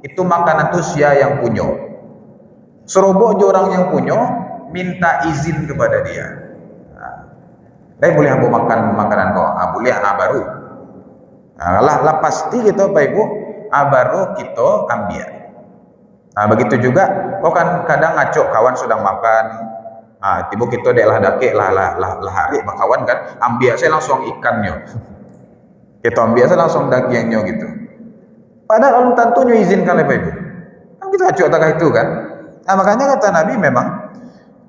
Itu makanan tuh sia yang punya. Serobok orang yang punya minta izin kepada dia. Nah, boleh aku makan makanan kau? Boleh, baru. Lah pasti kita Bapak Ibu, baru kita ambil. Begitu juga, kau kan kadang ngaco kawan sedang makan. Tiba kita lah dake lah hari kawan kan, ambil saya langsung ikannya. Kita ambil saya langsung dagingnya gitu. Padahal belum tentunya izinkan Bapak Ibu. Kan kita ngaco tak itu kan? Makanya kata Nabi memang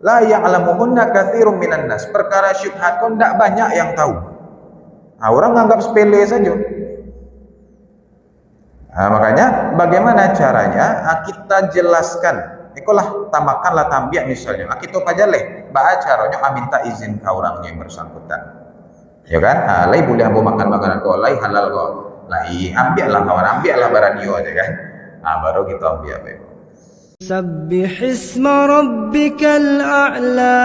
la ya'lamuhunna katsirun minan nas. Perkara syubhat kau tidak banyak yang tahu. Orang menganggap sepele saja. Makanya bagaimana caranya? Kita jelaskan. Ikulah tamakanlah tambiak misalnya. Kita pajaleh. Baca caranya minta izin ke orangnya yang bersangkutan. Ya kan? Lai boleh ambo makan makanan kau, lai halal kau. Lai ambillah kawan, ambillah baranio aja kan. Baru kita ambil apa itu. سبح اسم ربك الأعلى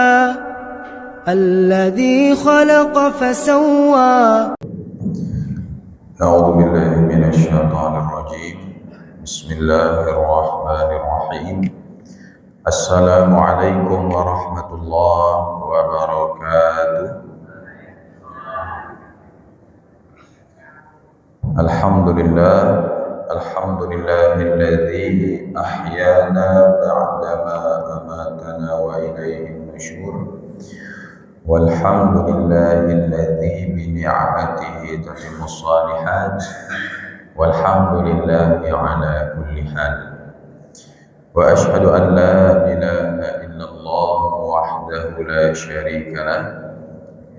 الذي خلق فسوى. أعوذ بالله من الشيطان الرجيم. بسم الله الرحمن الرحيم. السلام عليكم ورحمة الله وبركاته. الحمد لله الذي أحيانا بعدما أماتنا وإليه النشور. والحمد لله الذي بنعمته تتم الصالحات. والحمد لله على كل حال. وأشهد أن لا إله إلا الله وحده لا شريك له.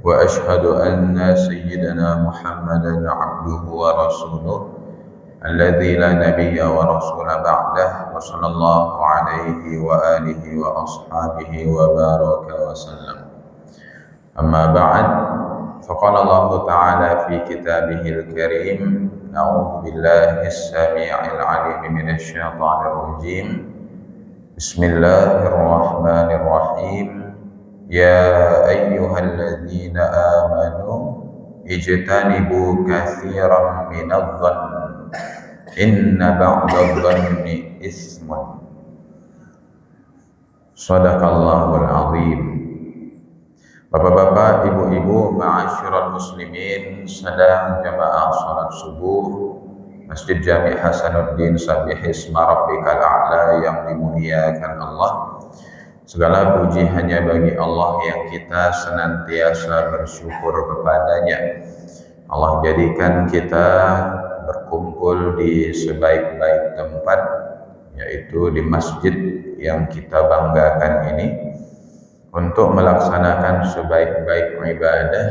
وأشهد أن سيدنا محمدا عبده ورسوله الذي لا نبي ورسول بعده. وصلى الله عليه وآله وأصحابه وبارك وسلم. أما بعد، فقال الله تعالى في كتابه الكريم: أعوذ بالله السميع العليم من الشيطان الرجيم. بسم الله الرحمن الرحيم. يا أيها الذين آمنوا اجتنبوا كثيرا من الظن إن بعض الظن إثم. Sadaqallahul azim. Bapak-bapak, ibu-ibu, ma'asyiral muslimin, sedang jamaah salat subuh Masjid Jami' Hasanuddin Sabbihisma Rabbikal A'la yang dimuliakan Allah. Segala puji hanya bagi Allah yang kita senantiasa bersyukur kepadanya. Allah jadikan kita berkumpul di sebaik-baik tempat, yaitu di masjid yang kita banggakan ini, untuk melaksanakan sebaik-baik ibadah,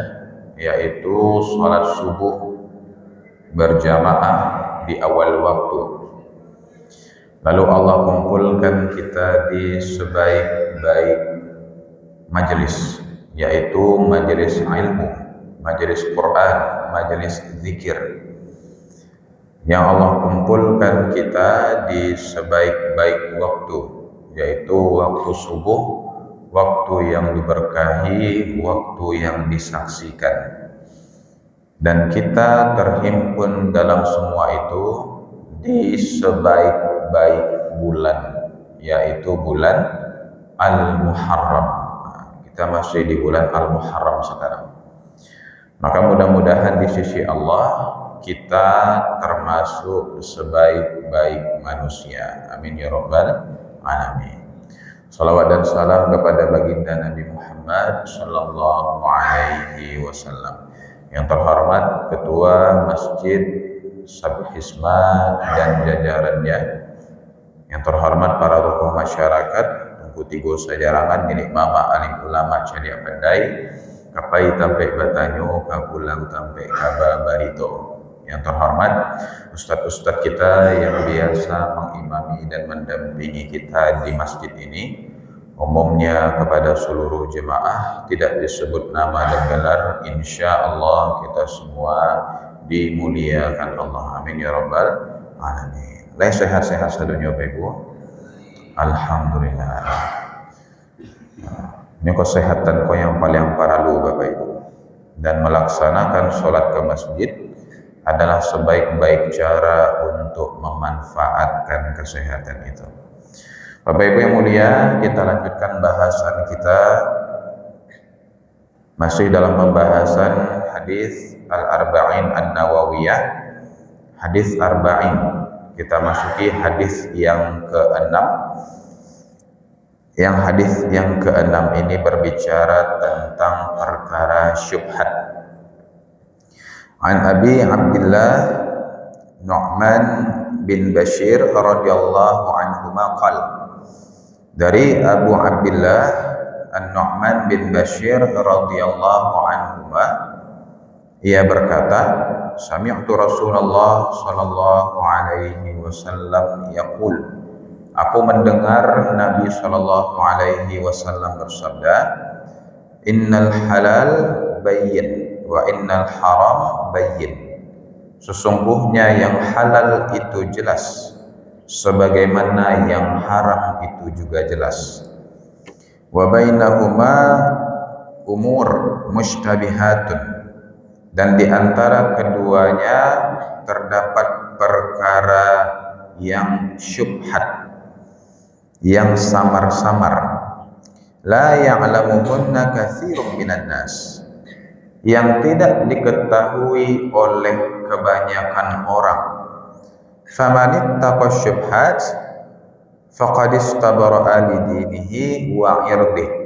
yaitu sholat subuh berjamaah di awal waktu. Lalu Allah kumpulkan kita di sebaik-baik majelis, yaitu majelis ilmu, majelis Quran, majelis zikir. Yang Allah kumpulkan kita di sebaik-baik waktu, yaitu waktu subuh, waktu yang diberkahi, waktu yang disaksikan. Dan kita terhimpun dalam semua itu di sebaik-baik bulan, yaitu bulan Al-Muharram. Kita masih di bulan Al-Muharram sekarang. Maka mudah-mudahan di sisi Allah kita termasuk sebaik-baik manusia. Amin ya rabbal alamin. Salawat dan salam kepada baginda Nabi Muhammad sallallahu alaihi wasallam. Yang terhormat Ketua Masjid Sabbihisma dan jajarannya. Yang terhormat para tokoh masyarakat, Tengku Tigo Sajarangan, milik Mama Alim Ulama Cadia Pandai, Kapai Tampe Batanyo, Kapulang Tampe Kaba Barito. Yang terhormat ustadz-ustadz kita yang biasa mengimami dan mendampingi kita di masjid ini. Umumnya kepada seluruh jemaah, tidak disebut nama dan gelar, insya Allah kita semua dimuliakan Allah. Amin ya rabbal alamin. Sehat-sehat sedunia Bapak Ibu. Alhamdulillah. Ini kesehatan kau yang paling paralu Bapak Ibu. Dan melaksanakan sholat ke masjid adalah sebaik-baik cara untuk memanfaatkan kesehatan itu. Bapak Ibu yang mulia, kita lanjutkan bahasan kita masih dalam pembahasan hadis Al-Arba'in An-Nawawiyah, hadis Arba'in. Kita masuki hadis yang ke-6. Yang hadis yang ke-6 ini berbicara tentang perkara syubhat. An Abi Abdullah Nu'man bin Bashir radhiyallahu anhuma qala, dari Abu Abdullah An-Nu'man bin Bashir radhiyallahu anhuma, ia berkata, sami'tu Rasulullah sallallahu alaihi wasallam yaqul, aku mendengar Nabi sallallahu alaihi wasallam bersabda, innal halal bayyin wa innal haram bayyin. Sesungguhnya yang halal itu jelas, sebagaimana yang haram itu juga jelas. Wa bainahuma umur mushtabihatun, dan di antara keduanya terdapat perkara yang syubhat, yang samar-samar. La ya'lamuhunna katsirun minan nas, yang tidak diketahui oleh kebanyakan orang. Famanittaqa syubhat faqad istabara'a li dinihi wa 'irdihi.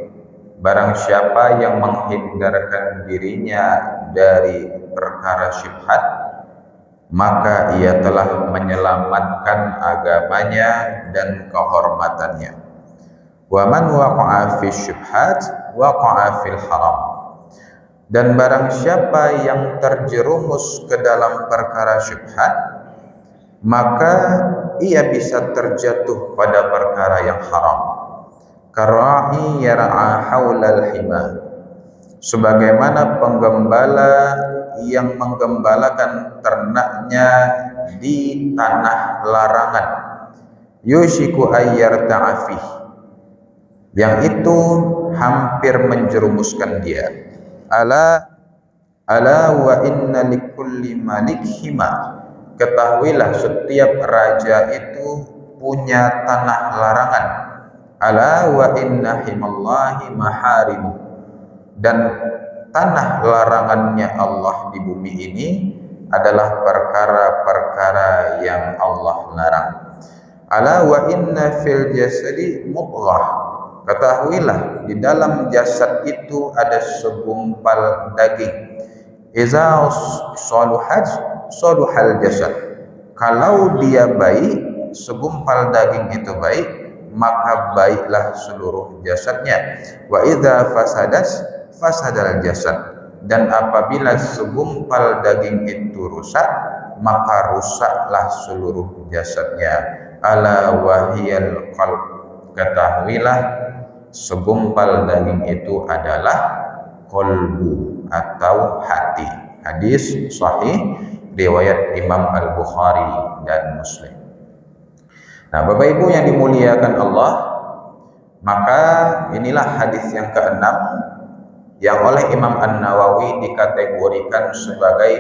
Barang siapa yang menghindarkan dirinya dari perkara syubhat, maka ia telah menyelamatkan agamanya dan kehormatannya. Wa man waqa'a fi syubhat waqa'a fil haram. Dan barang siapa yang terjerumus ke dalam perkara syubhat, maka ia bisa terjatuh pada perkara yang haram. Kara'i yar'a haulal hima, sebagaimana penggembala yang menggembalakan ternaknya di tanah larangan. Yushiku ayyarta'a fih, yang itu hampir menjerumuskan dia. Ala wa inna likulli malik hima, ketahuilah setiap raja itu punya tanah larangan. Ala wa inna himallahi maharimu, dan tanah larangannya Allah di bumi ini adalah perkara-perkara yang Allah larang. Ala wa inna fil jasadi mudghah, ketahuilah di dalam jasad itu ada segumpal daging. Iza saluhat saluhal jasad, kalau dia baik, segumpal daging itu baik, maka baiklah seluruh jasadnya. Wa idza fasadas fasadal jasad, dan apabila segumpal daging itu rusak, maka rusaklah seluruh jasadnya. Ala wahiyal qalb, ketahuilah segumpal daging itu adalah qalbu atau hati. Hadis sahih riwayat Imam Al-Bukhari dan Muslim. Nah, Bapak Ibu yang dimuliakan Allah, maka inilah hadis yang ke-6 yang oleh Imam An-Nawawi dikategorikan sebagai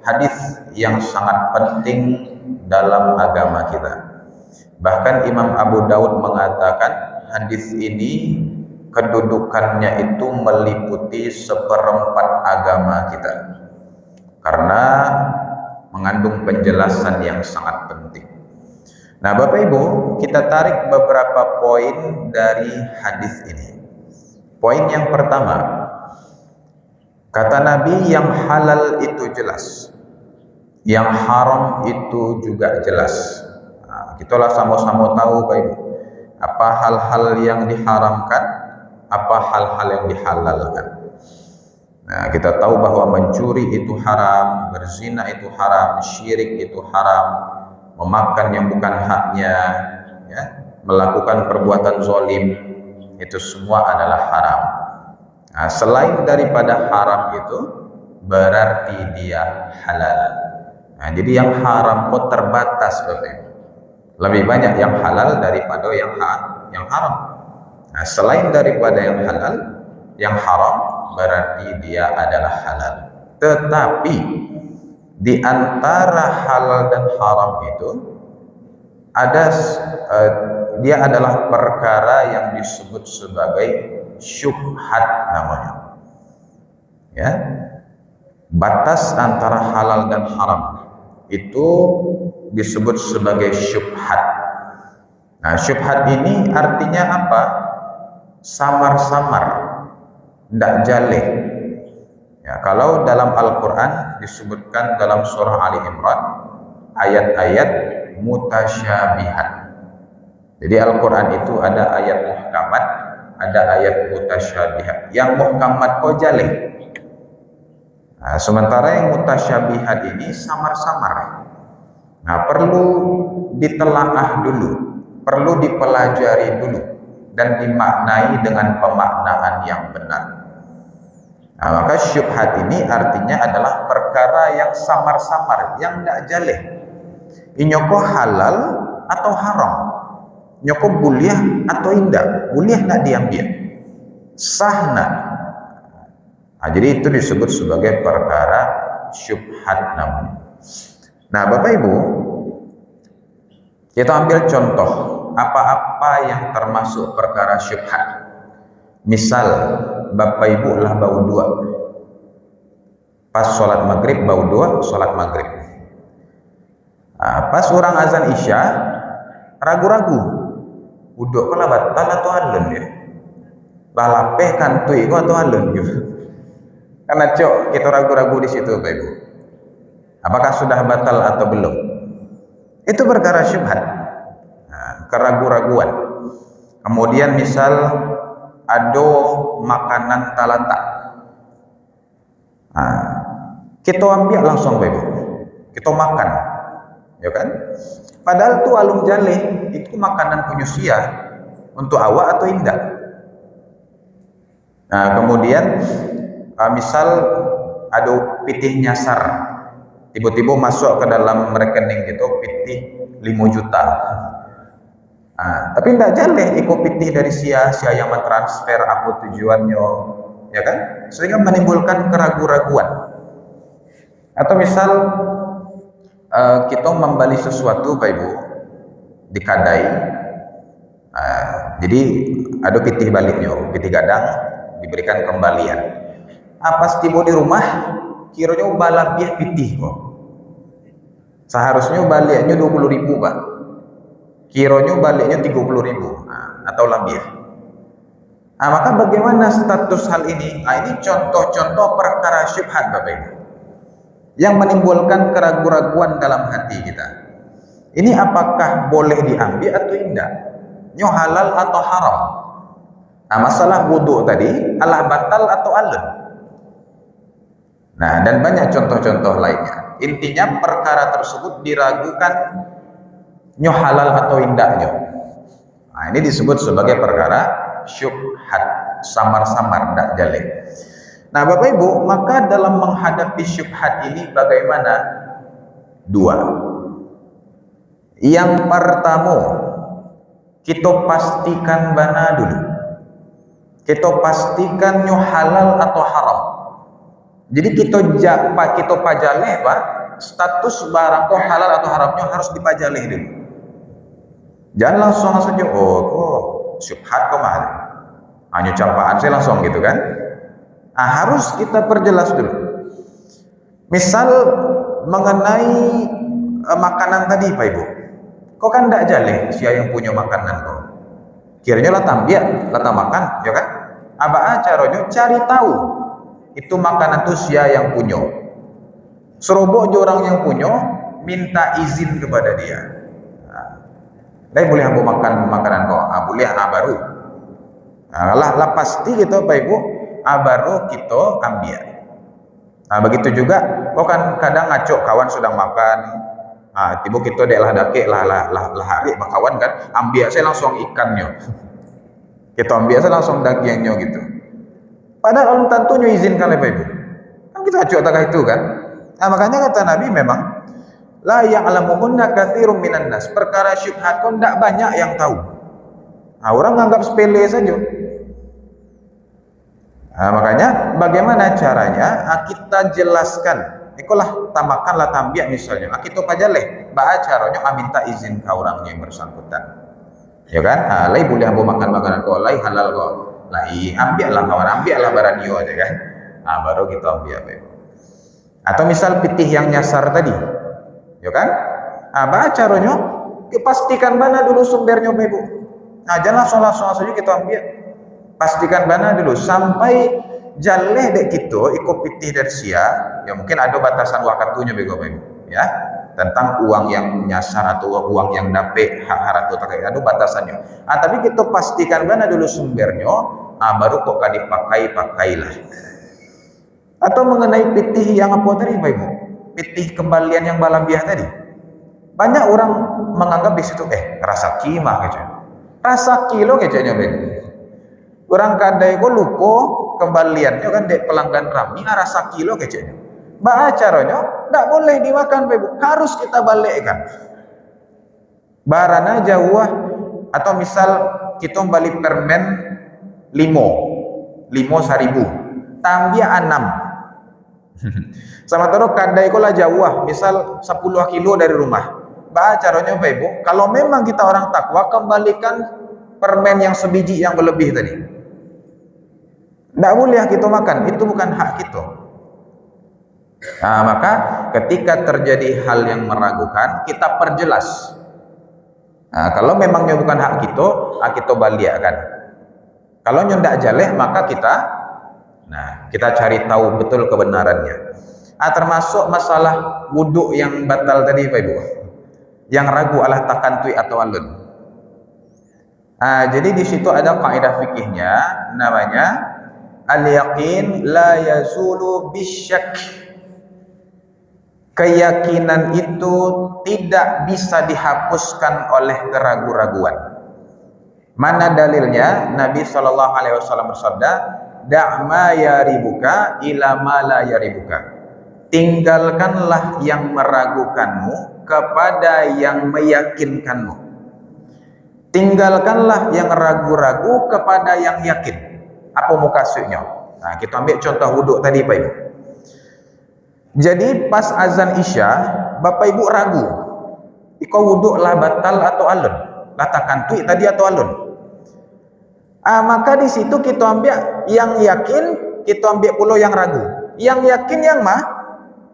hadis yang sangat penting dalam agama kita. Bahkan Imam Abu Daud mengatakan hadis ini kedudukannya itu meliputi seperempat agama kita, karena mengandung penjelasan yang sangat penting. Nah, Bapak Ibu, kita tarik beberapa poin dari hadis ini. Poin yang pertama, kata Nabi, yang halal itu jelas, yang haram itu juga jelas. Nah, kita sama-sama tahu, Bapak Ibu, apa hal-hal yang diharamkan, apa hal-hal yang dihalalkan. Nah, kita tahu bahwa mencuri itu haram, berzina itu haram, syirik itu haram, memakan yang bukan haknya, ya, melakukan perbuatan zalim, itu semua adalah haram. Nah, selain daripada haram itu berarti dia halal. Nah, jadi yang haram pun terbatas, Bapak. Lebih banyak yang halal daripada yang haram. Nah, selain daripada yang halal, yang haram berarti dia adalah halal. Tetapi Di antara halal dan haram itu ada dia adalah perkara yang disebut sebagai syubhat namanya. Ya. Batas antara halal dan haram itu disebut sebagai syubhat. Nah, syubhat ini artinya apa? Samar-samar, tidak jaleh. Ya, kalau dalam Al-Quran disebutkan dalam surah Ali Imran ayat-ayat mutasyabihat. Jadi Al-Quran itu ada ayat muhkamat, ada ayat mutasyabihat. Yang muhkamat kok jaleh. Nah, sementara yang mutasyabihat ini samar-samar. Nah, perlu ditelaah dulu, perlu dipelajari dulu dan dimaknai dengan pemaknaan yang benar. Nah, maka syubhat ini artinya adalah perkara yang samar-samar, yang tidak jaleh. Inyoko halal atau haram, nyoko buliah atau indah, buliah nak diambil, sah nak. Nah, jadi itu disebut sebagai perkara syubhat namanya. Nah, Bapak Ibu, kita ambil contoh apa-apa yang termasuk perkara syubhat. Misal Bapak Ibu lah bau dua, pas sholat maghrib bau dua, sholat maghrib. Nah, pas orang azan isya ragu-ragu, uduk kalau batal atau halal ya, balapeh kantui ko atau halal gitu. Karena cok kita ragu-ragu di situ Bapak Ibu. Apakah sudah batal atau belum? Itu perkara syubhat, keragu-raguan. Kemudian misal ada makanan talata, kita ambil langsung Bapak Ibu, kita makan, ya kan? Padahal itu alum jaleh, itu makanan penyusia untuk awak atau indah. Nah, kemudian misal ada pitih nyasar, tiba-tiba masuk ke dalam rekening gitu pitih 5 juta. Tapi tidak jaleh ikut pitih dari sia yang mentransfer apa tujuannya, ya kan? Sehingga menimbulkan keraguan-raguan. Atau misal kita membeli sesuatu Bapak Ibu di kadai, jadi ada pitih baliknya, pitih gadang diberikan kembalian. Pas tiba di rumah kiranya balapiah pitih kok, seharusnya baliknya 20.000 Pak, kiranya baliknya 30.000 atau lebih. Maka bagaimana status hal ini? Ini contoh-contoh perkara syubhat Bapak Ibu yang menimbulkan keraguan-raguan dalam hati kita. Ini apakah boleh diambil atau tidak? Nyo halal atau haram? Masalah wudhu tadi, alah batal atau alun? Nah, dan banyak contoh-contoh lainnya. Intinya perkara tersebut diragukan nyo halal atau indahnya. Ini disebut sebagai perkara syubhat, samar-samar, tidak jaleh. Nah, Bapak Ibu, maka dalam menghadapi syubhat ini bagaimana? Dua. Yang pertama, kita pastikan bana dulu. Kita pastikan nyo halal atau haram. Jadi kita pajaleh Pak, status barang kok halal atau haramnya harus dipajaleh dulu. Jangan langsung saja, kok syubhat kok mahal. Hanya campaan saya langsung gitu kan. Harus kita perjelas dulu. Misal mengenai makanan tadi Pak Ibu, kok kan tidak jaleh siapa yang punya makanan kok. Kiranya lah tambia, lah makan, ya kan? Apa caranya? Cari tahu itu makanan itu siapa yang punya. Serobok orang yang punya, minta izin kepada dia. Boleh aku makan makanan kok? Boleh, baru. Lah pasti gitu Pak Ibu, baru kita ambil. Begitu juga, kok kan kadang ngaco kawan sedang makan, tiba kita dek lah dake lah hari kawan kan, ambil saya langsung ikannya, kita ambil saya langsung dagingnya gitu. Padahal belum tentunya izinkan oleh Pak Ibu. Kan kita ngaco tak itu kan. Makanya kata Nabi memang la ya'lamuhunna katsirun minan nas. Perkara syubhat kok tidak banyak yang tahu. Orang menganggap sepele saja. Makanya bagaimana caranya? Kita jelaskan ikolah tamakanlah tambia misalnya akito pajaleh ba acaranya minta izin ke orangnya yang bersangkutan, ya kan? Lai boleh ambo makan makanan kau, lai halal kau, lai ambil lah kawan, ambil lah baranio aja kan, baru kita ambil apa itu. Atau misal pitih yang nyasar tadi, ya kan? Ba acaranya pastikan mana dulu sumbernya ibu. Jangan langsung saja kita ambil, pastikan mana dulu sampai jaleh dek kita ikut pitih dari sia, ya mungkin ada batasan waktunya bego ibu, ya tentang uang yang nyasar atau uang yang dapet hak haratu terkait ada batasannya. Tapi kita pastikan mana dulu sumbernya, baru kok pakailah. Atau mengenai pitih yang apa tadi ibu, pitih kembalian yang balabiah tadi, banyak orang menganggap di situ rasa kima kecil. Rasa kilo kecilnya bego. Orang kadai ko lupa kembaliannya kan dek pelanggan rami rasa kilo kecilnya. Ba acaranya tidak boleh dimakan ibu, harus kita balikkan. Barana jauh atau misal kita balik permen 5 1.000, tambah 6. Sama terus kadai ko lah jauh, misal 10 kilo dari rumah. Ba caranya apa ibu? Kalau memang kita orang takwa, kembalikan permen yang sebiji yang berlebih tadi. Tidak boleh kita makan, itu bukan hak kita. Maka ketika terjadi hal yang meragukan, kita perjelas. Kalau memangnya bukan hak kita baliakan. Kalau tidak jaleh, maka kita cari tahu betul kebenarannya. Termasuk masalah wudhu yang batal tadi Pak Ibu, yang ragu alah takantui atau alun. Jadi di situ ada kaidah fikihnya namanya al-yaqin la yazulu bisyak. Keyakinan itu tidak bisa dihapuskan oleh keraguan-raguan. Mana dalilnya? Nabi SAW bersabda, "Da'ma yaribuka ila ma la yaribuka." Tinggalkanlah yang meragukanmu kepada yang meyakinkanmu. Tinggalkanlah yang ragu-ragu kepada yang yakin. Apa maksudnya? Kita ambil contoh wuduk tadi Pak Ibu. Jadi pas azan Isya, Bapak Ibu ragu, iko wuduk lah batal atau alun, latakan tui tadi atau alun. Maka di situ kita ambil yang yakin, kita ambil pula yang ragu. Yang yakin yang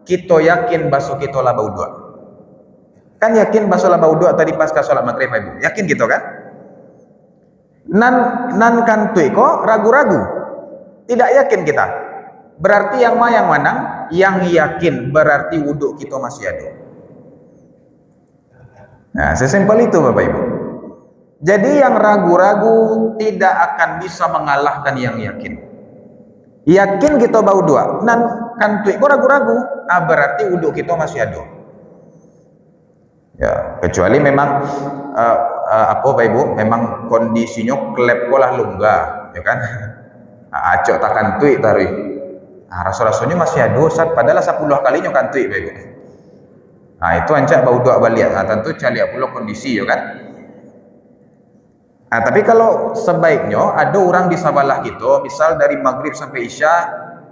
kita yakin basuh kita lah bau dua. Kan yakin basuh lah bau dua tadi pas ke sholat maghrib Pak Ibu. Yakin gitu kan? Nan kan tui kok ragu-ragu. Tidak yakin kita. Berarti yang mana? Yang yakin berarti wudhu kita masih ada. Sesimpel itu Bapak Ibu. Jadi yang ragu-ragu tidak akan bisa mengalahkan yang yakin. Yakin kita bau dua, nan kantui kok ragu-ragu, berarti wudhu kita masih ada. Ya, kecuali memang Bapak Ibu, memang kondisinya klep kolah lunggah, ya kan? Acok tak kantui taruh. Rasa-rasanya masih ada Ustaz, padahal 10 kalinya kantui Bapak Ibu. Itu ancak bau dua balik. Tentu cari pula kondisi, ya kan? Tapi kalau sebaiknya ada orang di sebelah kita, misal dari maghrib sampai isya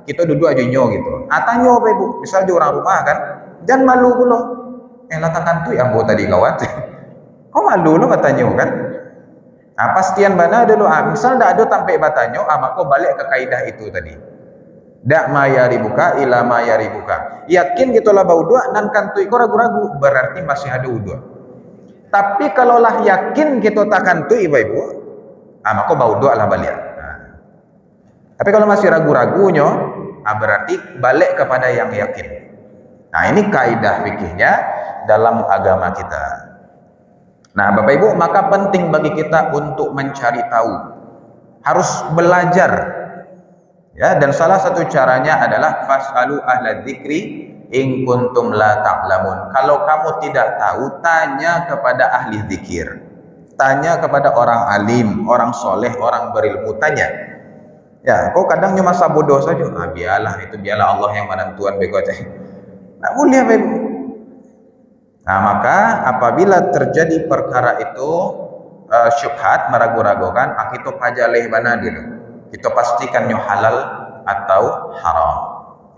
kita duduk aja gitu. Tanya Bapak Ibu, misal di orang rumah kan, jangan malu pula. Latakan tu yang tadi kawan. Kok malu lo katanya kan? Pastian mana dulu. Misal dah ada sampai batanya, maka balik ke kaidah itu tadi. Dak ma yaribuka ila ma yaribuka. Yakin gitulah bau dua, nan kantui kok ragu-ragu, berarti masih ada wudhu. Tapi kalaulah yakin kita tak kantui Ibu, maka bau dua lah balik. Tapi kalau masih ragu-ragunya, berarti balik kepada yang yakin. Ini kaidah fikihnya dalam agama kita. Bapak Ibu, maka penting bagi kita untuk mencari tahu, harus belajar. Ya, dan salah satu caranya adalah fasalu ahla dzikri in kuntum la ta'lamun. Kalau kamu tidak tahu, tanya kepada ahli zikir. Tanya kepada orang alim, orang soleh, orang berilmu, tanya. Ya, kau kadang cuma bodoh saja. Biarlah Allah yang menentukan bego teh. Tak boleh Bapak. Maka apabila terjadi perkara itu syubhat, meragu-ragukan, kita pajaleh mana dulu. Kita pastikan halal atau haram.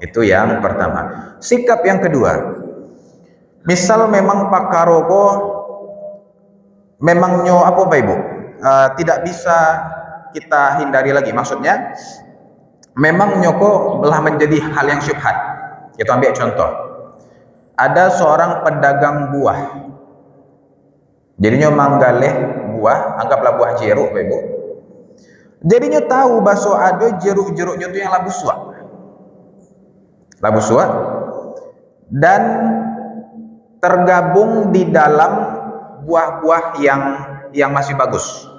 Itu yang pertama. Sikap yang kedua, misal memang pakaro ko memang nyo apa Bapak Ibu? Tidak bisa kita hindari lagi. Maksudnya memang nyoko telah menjadi hal yang syubhat. Kita ambil contoh. Ada seorang pedagang buah. Jadinya manggaleh buah, anggaplah buah jeruk Bapak Ibu. Jadinya tahu bahwa ada jeruk-jeruknya itu yang labu suak. Labu suak dan tergabung di dalam buah-buah yang masih bagus.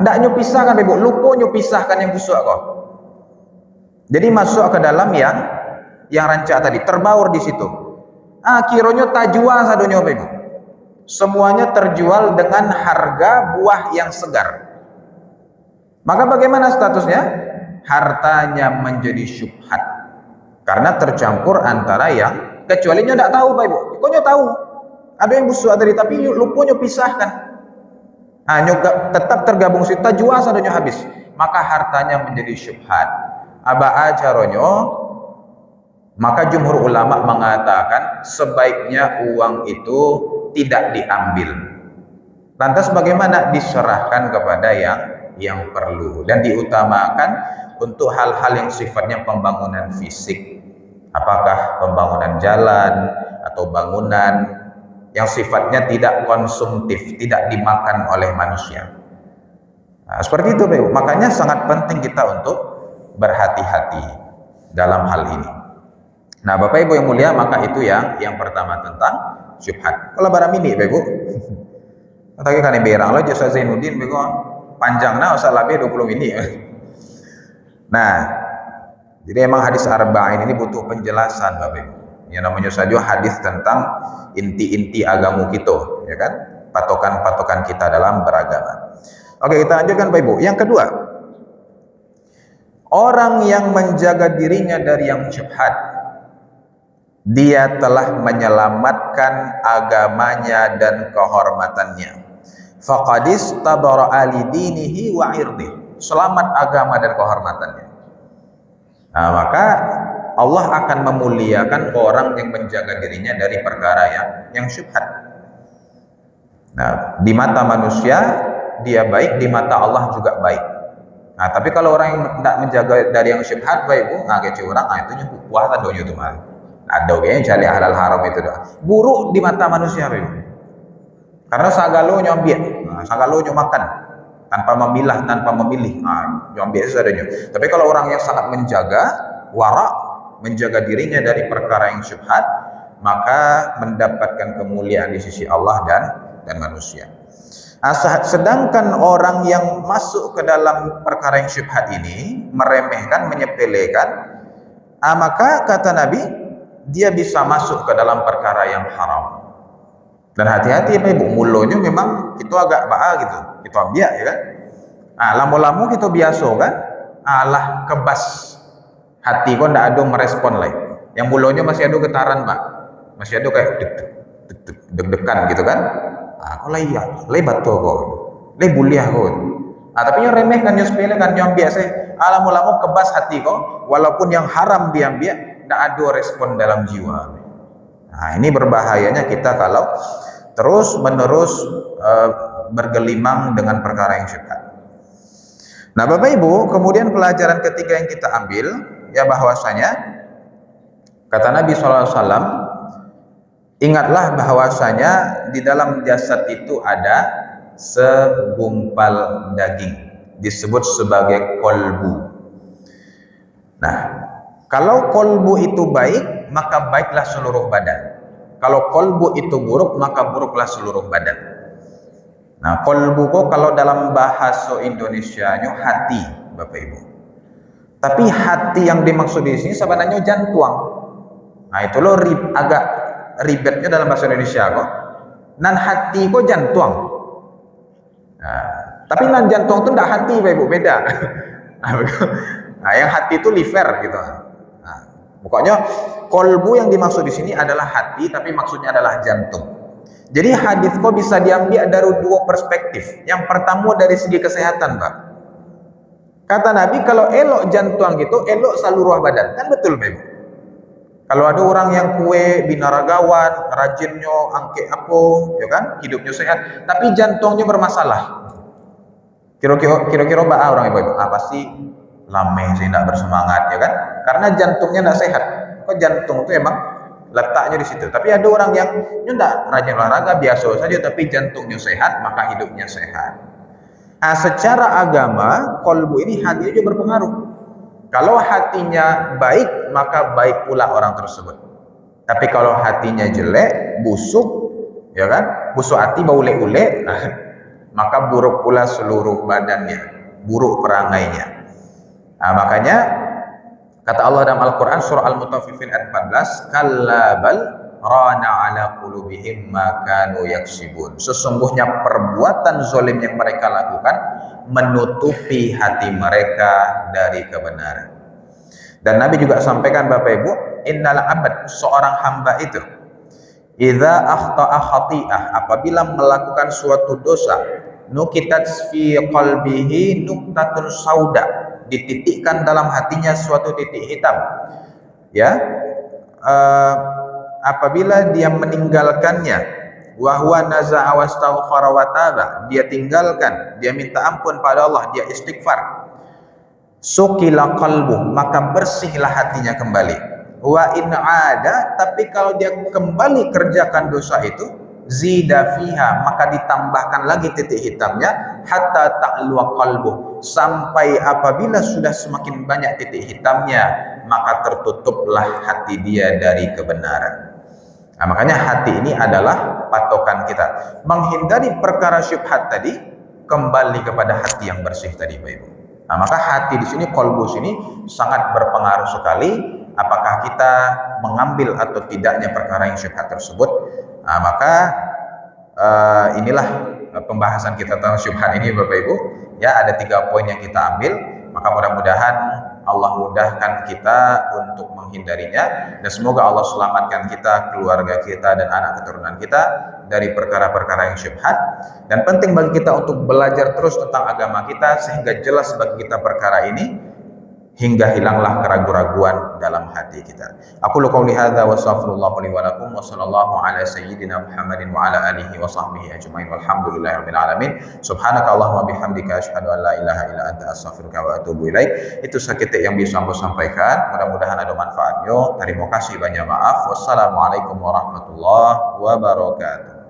Ndak nyo pisahkan Ibu, lupa nyo pisahkan yang busuk kok. Jadi masuk ke dalam yang rancak tadi, terbaur di situ. Kiranya tajual sadonya Ibu. Semuanya terjual dengan harga buah yang segar. Maka bagaimana statusnya? Hartanya menjadi syubhat. Karena tercampur antara yang kecuali nyo tidak tahu Bapak Ibu. Kok nyo tahu? Ada yang busuk tadi tapi lupa nyo pisahkan. Nyo tetap tergabung situ jual sadonyo habis. Maka hartanya menjadi syubhat. Aba acaronyo. Maka jumhur ulama mengatakan sebaiknya uang itu tidak diambil. Lantas bagaimana? Diserahkan kepada yang perlu dan diutamakan untuk hal-hal yang sifatnya pembangunan fisik. Apakah pembangunan jalan atau bangunan yang sifatnya tidak konsumtif, tidak dimakan oleh manusia. Seperti itu, Bapak. Makanya sangat penting kita untuk berhati-hati dalam hal ini. Nah, Bapak Ibu yang mulia, maka itu yang pertama tentang syubhat. Kalau barang ini, Bapak Ibu, katanya kan berang lo jasa Zainuddin, Bapak, panjangnya usah lebih 20 ini. Nah, jadi emang hadis arba'in ini butuh penjelasan Bapak Ibu. Yang namanya saja hadis tentang inti-inti agama kita, ya kan? Patokan-patokan kita dalam beragama. Oke, kita lanjutkan Bapak Ibu. Yang kedua, orang yang menjaga dirinya dari yang syubhat, dia telah menyelamatkan agamanya dan kehormatannya. Faqadis tabara'a li dinihi wa irdihi. Selamat agama dan kehormatannya. Nah, maka Allah akan memuliakan orang yang menjaga dirinya dari perkara yang syubhat. Nah, di mata manusia dia baik, di mata Allah juga baik. Nah, tapi kalau orang yang tidak menjaga dari yang syubhat, Bapak Ibu, kayak curang, itu nyukup puas doanya itu mah. Ada kayaknya cari halal haram itu doa. Buruk di mata manusia, Bapak Ibu. Karena sagalo nyambiak, sagalo makan tanpa memilah, tanpa memilih. Nyambiak seadanya. Tapi kalau orang yang sangat menjaga wara, menjaga dirinya dari perkara yang syubhat, maka mendapatkan kemuliaan di sisi Allah dan manusia. Sedangkan orang yang masuk ke dalam perkara yang syubhat ini, meremehkan, menyepelekan, maka kata Nabi, dia bisa masuk ke dalam perkara yang haram. Dan hati-hati Bapak Ibu, mulanya memang itu agak gitu, itu ambiak ya kan. Lamu-lamu kita biasa kan, alah kebas hati kok ndak ada merespon lagi. Yang mulanya masih ada getaran Pak, masih ada kayak deg-degan gitu kan. Kok lah iya, lebat tuh kok, buliah kok. Tapi yang remeh kan, yang sepele kan, yang biasa. Lamu-lamu kebas hati kok, walaupun yang haram diambil, ndak ada respon dalam jiwa. Ini berbahayanya kita kalau terus-menerus bergelimang dengan perkara yang syubhat. Nah, Bapak Ibu, kemudian pelajaran ketiga yang kita ambil, ya bahwasanya kata Nabi SAW, ingatlah bahwasanya di dalam jasad itu ada segumpal daging, disebut sebagai kolbu. Nah, kalau kolbu itu baik, maka baiklah seluruh badan. Kalau kolbu itu buruk, maka buruklah seluruh badan. Nah, kolbu kok kalau dalam bahasa Indonesianya hati, Bapak Ibu. Tapi hati yang dimaksud di sini sebenarnya jantung. Nah, itu loh agak ribetnya dalam bahasa Indonesia kok. Nan hati kok jantung. Tapi nan jantung itu enggak hati, Bapak Ibu, beda. Nah, yang hati itu liver gitu. Pokoknya kolbu yang dimaksud di sini adalah hati, tapi maksudnya adalah jantung. Jadi hadis kok bisa diambil dari dua perspektif. Yang pertama dari segi kesehatan, Pak. Kata Nabi, kalau elok jantung gitu, elok seluruh badan. Kan betul, Bapak Ibu? Kalau ada orang yang kue, binaragawan, rajinnya, angke apa, ya kan, hidupnya sehat, tapi jantungnya bermasalah. Kira-kira orang Ibu, pasti lame sih, tidak bersemangat, ya kan? Karena jantungnya tidak sehat. Kok jantung itu emang letaknya di situ. Tapi ada orang yang tidak rajin olahraga, biasa saja, tapi jantungnya sehat, maka hidupnya sehat. Nah, secara agama, kolbu ini hati juga berpengaruh. Kalau hatinya baik, maka baik pula orang tersebut. Tapi kalau hatinya jelek, busuk, ya kan, busuk hati bau ule-ule, maka buruk pula seluruh badannya, buruk perangainya. Nah, makanya kata Allah dalam Al-Quran surah Al-Mutaffifin ayat 14, kalla bal rana ala qulubihim ma kanu yaksibun. Sesungguhnya perbuatan zalim yang mereka lakukan menutupi hati mereka dari kebenaran. Dan Nabi juga sampaikan, Bapak Ibu, innal abad, seorang hamba itu, idza akhta'a khati'ah, apabila melakukan suatu dosa, nukitat fi qalbihi nuktatun sauda, dititikkan dalam hatinya suatu titik hitam. Ya, apabila dia meninggalkannya, wa huwa naza'a wastaghfara wa taba, dia tinggalkan, dia minta ampun pada Allah, dia istighfar, sukila qalbu, maka bersihlah hatinya kembali. Wa in ada, tapi kalau dia kembali kerjakan dosa itu, zida fiha, maka ditambahkan lagi titik hitamnya, hatta ta'lu qalbu, sampai apabila sudah semakin banyak titik hitamnya, maka tertutuplah hati dia dari kebenaran. Nah, makanya hati ini adalah patokan kita. Menghindari perkara syubhat tadi, kembali kepada hati yang bersih tadi, Bapak Ibu. Nah, maka hati di sini, kolbu sini sangat berpengaruh sekali. Apakah kita mengambil atau tidaknya perkara yang syubhat tersebut. Nah, maka inilah pembahasan kita tentang syubhat ini, Bapak Ibu. Ya, ada 3 poin yang kita ambil. Maka mudah-mudahan Allah mudahkan kita untuk menghindarinya, dan semoga Allah selamatkan kita, keluarga kita, dan anak keturunan kita dari perkara-perkara yang syubhat. Dan penting bagi kita untuk belajar terus tentang agama kita, sehingga jelas bagi kita perkara ini, hingga hilanglah keraguan-raguan dalam hati kita. Aku qouli hadza wa astaghfirullah li wa lakum wa sallallahu ala sayyidina Muhammadin wa ala alihi wa sahbihi ajmain walhamdulillahirabbil alamin. Subhanakallahumma bihamdika asyhadu an la ilaha illa anta astaghfiruka wa atubu ilaik. Itu sakitik yang bisa aku sampaikan. Mudah-mudahan ada manfaatnya. Terima kasih, banyak maaf. Wassalamualaikum warahmatullahi wabarakatuh.